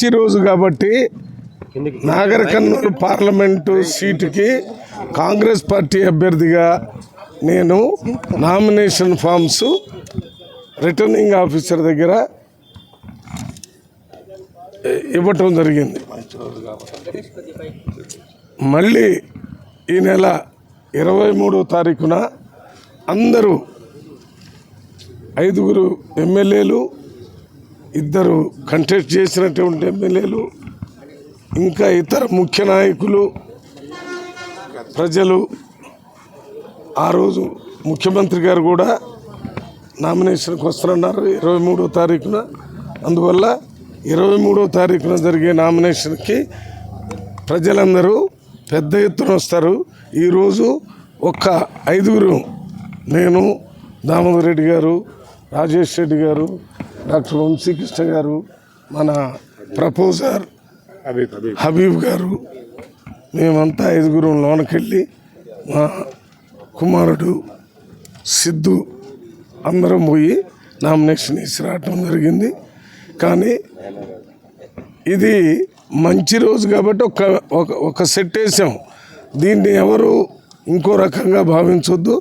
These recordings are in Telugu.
మంచి రోజు కాబట్టి నాగర్ కర్నూలు పార్లమెంటు సీటుకి కాంగ్రెస్ పార్టీ అభ్యర్థిగా నేను నామినేషన్ ఫామ్స్ రిటర్నింగ్ ఆఫీసర్ దగ్గర ఇవ్వటం జరిగింది. మళ్ళీ ఈ నెల 23వ తారీఖున అందరూ 5 ఎమ్మెల్యేలు, 2 కంటెస్ట్ చేసినటువంటి ఎమ్మెల్యేలు, ఇంకా ఇతర ముఖ్య నాయకులు, ప్రజలు, ఆ రోజు ముఖ్యమంత్రి గారు కూడా నామినేషన్కి వస్తున్నారు 23వ తారీఖున. అందువల్ల 23వ తారీఖున జరిగే నామినేషన్కి ప్రజలందరూ పెద్ద ఎత్తున వస్తారు. ఈరోజు ఒక్క 5 నేను, దామోదర్ రెడ్డి గారు, రాజేష్ రెడ్డి గారు, డాక్టర్ వంశీకృష్ణ గారు, మన ప్రపోజర్ హబీబ్ గారు, మేమంతా 5 లోనకెళ్ళి మా కుమారుడు సిద్ధు అందరం పోయి నామినేషన్ వేసి రావటం జరిగింది. కానీ ఇది మంచి రోజు కాబట్టి ఒక సెట్ వేసాం. దీన్ని ఎవరు ఇంకో రకంగా భావించొద్దు.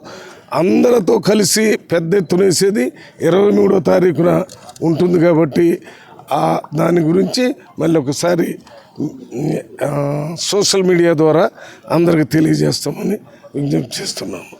అందరితో కలిసి పెద్ద ఎత్తున వేసేది 23వ తారీఖున ఉంటుంది కాబట్టి దాని గురించి మళ్ళీ ఒకసారి సోషల్ మీడియా ద్వారా అందరికి తెలియజేస్తామని విజ్ఞప్తి చేస్తున్నాము.